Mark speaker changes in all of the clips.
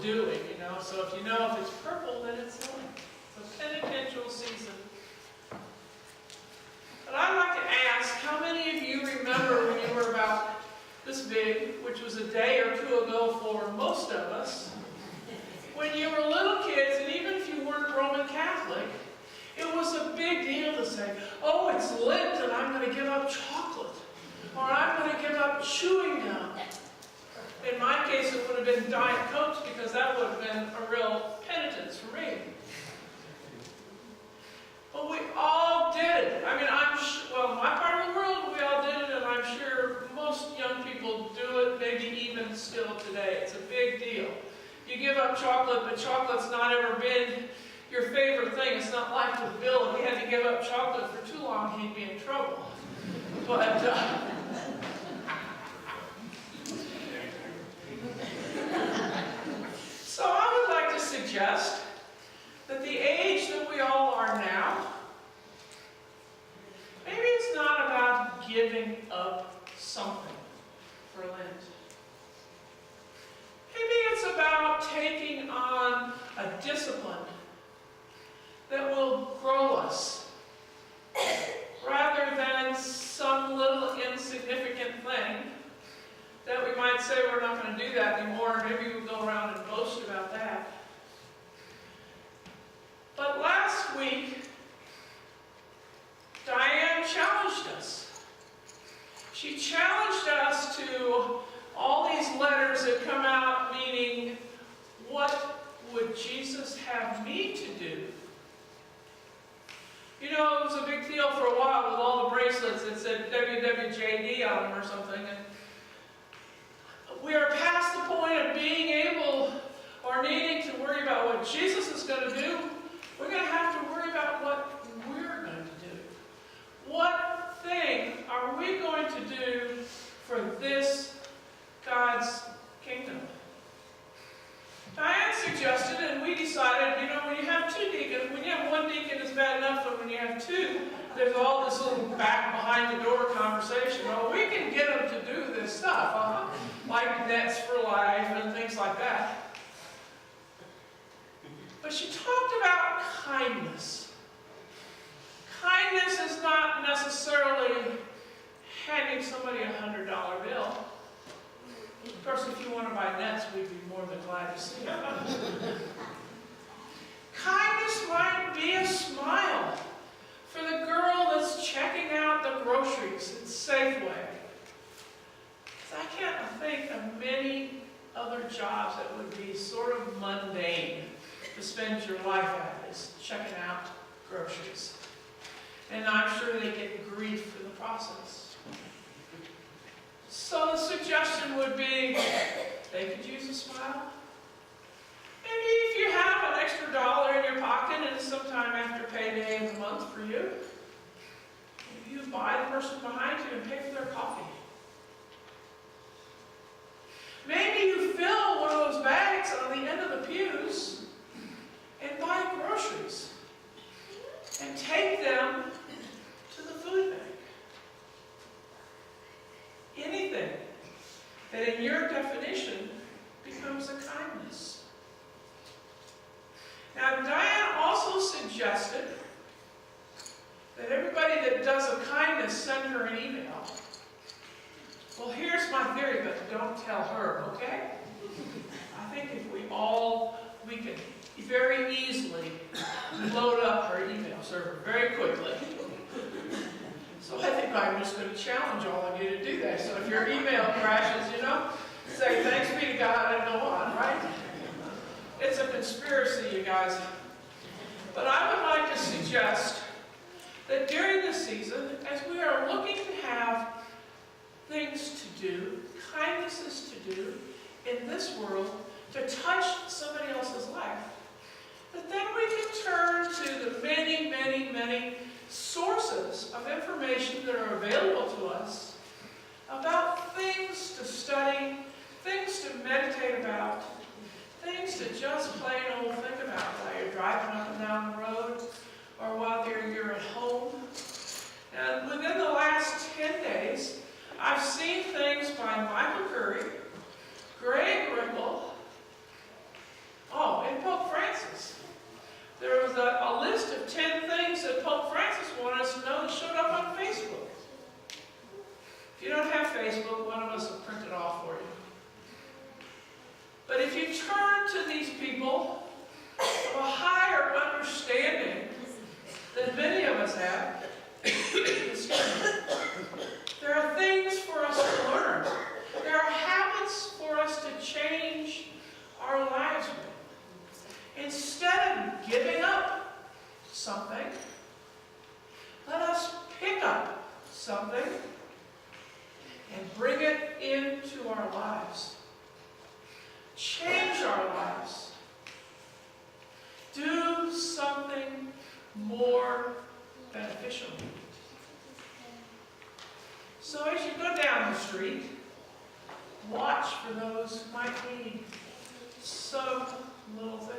Speaker 1: doing, you know. So if you know if it's purple, then it's Lent. It's a penitential season. But I'd like to ask, how many of you remember when you were about this big, which was a day or two ago for most of us, when you were little kids, and even if you weren't Roman Catholic, it was a big deal to say, oh, it's Lent and I'm going to give up chocolate, or I'm going to give up chewing gum. In my case, it would have been Diet Cokes, because that would have been a real penitence for me. But we all did it. I mean, well, in my part of the world, we all did it, and I'm sure most young people do it, maybe even still today. It's a big deal. You give up chocolate, but chocolate's not ever been your favorite thing. It's not like with Bill. If he had to give up chocolate for too long, he'd be in trouble. But, so I would like to suggest that the age that we all are now, maybe it's not about giving up something for Lent. Maybe it's about taking on a discipline that will grow us, rather than some little insignificant thing that we might say we're not going to do that anymore, and maybe we'll go around and boast about that. But last week, Diane challenged us. She challenged us to all these letters that come out meaning, what would Jesus have me to do? You know, it was a big deal for a while with all the bracelets that said WWJD on them or something. And we are past the point of being able or needing to worry about what Jesus is going to do. We're going to have to worry about what we're going to do. What thing are we going to do for this God's kingdom? Diane suggested, and we decided, you know, when you have two deacons, when you have one deacon it's bad enough, but when you have two, there's all this little back behind the door conversation. Well, we can get them to do this stuff, like Nets for Life and things like that. But she talked about kindness. Kindness is not necessarily handing somebody a $100 bill. Of course, if you want to buy nets, we'd be more than glad to see it. Kindness might be a smile for the girl that's checking out the groceries at Safeway. I can't think of many other jobs that would be sort of mundane to spend your life at, is checking out groceries. And I'm sure they get grief for the process. So the suggestion would be, they could use a smile. Maybe if you have an extra $1 in your pocket and it's sometime after payday of the month for you, you buy the person behind you and pay for their coffee. Maybe you fill one of those bags on the end of the pews and buy groceries and take them to the food bank. Anything that in your definition becomes a kindness. Now, Diane also suggested that everybody that does a kindness send her an email. Well, here's my theory, but don't tell her, okay? I think if we could very easily load up her email server very quickly. So I think I'm just going to challenge all of you to do that. So if your email crashes, you know, say thanks be to God and go on, right? It's a conspiracy, you guys. But I would like to suggest that during this season, as we are looking to have things to do, kindnesses to do in this world, to touch somebody else's life, that then we can turn to the many, many, many sources of information that are available to us about things to study, things to meditate about, things to just plain old think about while you're driving up and down the road or while you're at home. And within the last 10 days, I've seen things by Michael Curry, Greg Ripple, Facebook, one of us will print it off for you. But if you turn to these people of a higher understanding than many of us have, there are things for us to learn. There are habits for us to change our lives with. Instead of giving up something, let us pick up something and bring it into our lives. Change our lives. Do something more beneficial. So as you go down the street, watch for those who might need some little thing.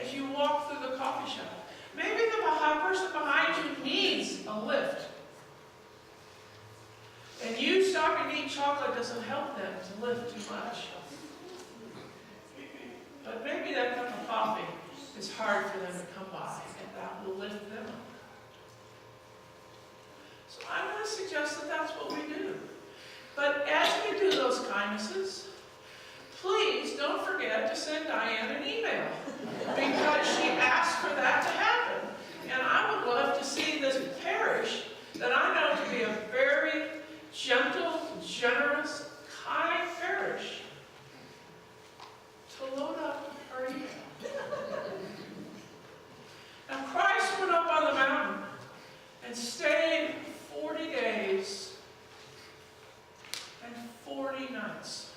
Speaker 1: As you walk through the coffee shop, maybe the person behind you needs a lift. And you stopping to eat chocolate doesn't help them to lift too much. But maybe that cup of coffee is hard for them to come by, and that will lift them up. So I'm going to suggest that that's what we do. But as we do those kindnesses, please don't forget to send Diane an email, because she asked for that to happen. And I would love to see this parish that I know to be a very gentle, generous, kind parish to load up our email. Now Christ went up on the mountain and stayed 40 days and 40 nights.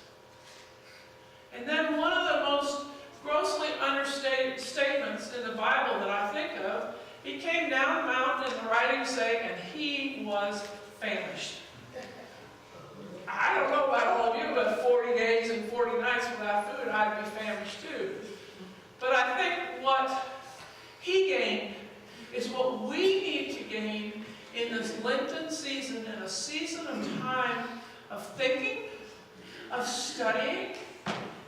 Speaker 1: And then one of the most grossly understated statements in the Bible that I think of, he came down the mountain, and the writings say, and he was famished. I don't know about all of you, but 40 days and 40 nights without food, I'd be famished too. But I think what he gained is what we need to gain in this Lenten season, in a season of time of thinking, of studying.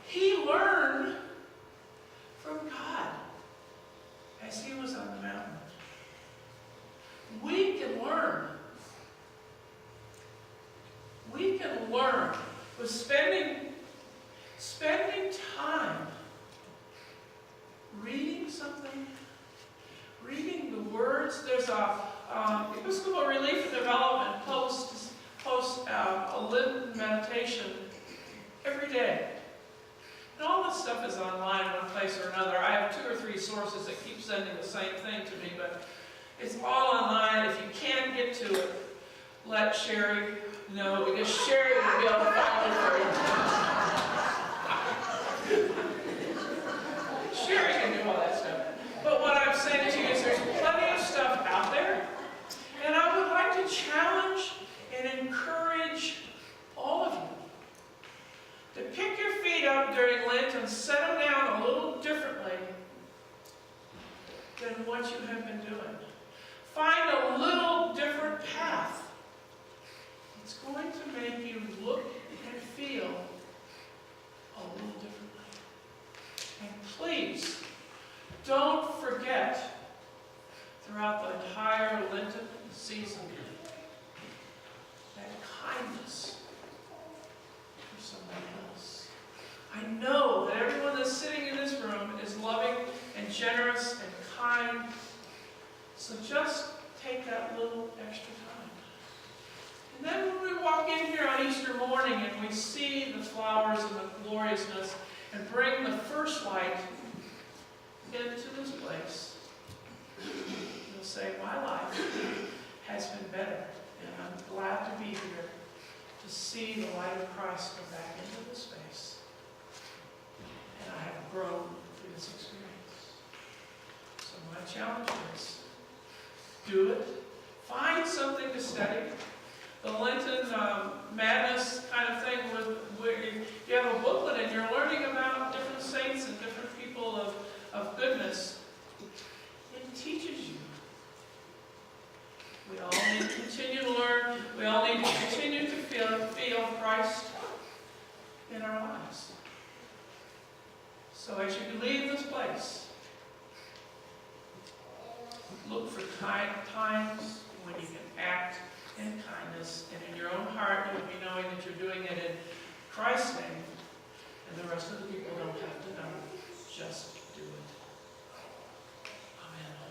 Speaker 1: He learned from God as he was on the mountain. We can learn. We can learn with spending time reading something, reading the words. There's a Episcopal Relief and Development posts a Lenten meditation every day. And all this stuff is online one place or another. I have 2 or 3 sources that keep sending the same thing to me, but it's all online. If you can't get to it, let Sherry know, because Sherry will be able to find it for you. Sherry can do all that stuff. But what I'm saying to you is there's plenty of stuff out there, and I would like to challenge and encourage all of you to pick your feet up during Lent and set them down a little differently than what you have been doing. Find a little different path. It's going to make you look and feel a little differently. And please, don't forget throughout the entire Lenten season that kindness for somebody else. I know that everyone that's sitting in this room is loving and generous and kind. So just take that little extra time. And then when we walk in here on Easter morning and we see the flowers and the gloriousness and bring the first light into this place, you'll say, my life has been better, and I'm glad to be here to see the light of Christ come back into this space. And I have grown through this experience. So my challenge is, do it. Find something to study. The Lenten madness kind of thing, where you have a booklet and you're learning about different saints and different people of goodness. It teaches you. We all need to continue to learn. We all need to continue to feel Christ in our lives. So as you leave this place, look for times when you can act in kindness, and in your own heart you'll be knowing that you're doing it in Christ's name, and the rest of the people don't have to know. Just do it. Amen.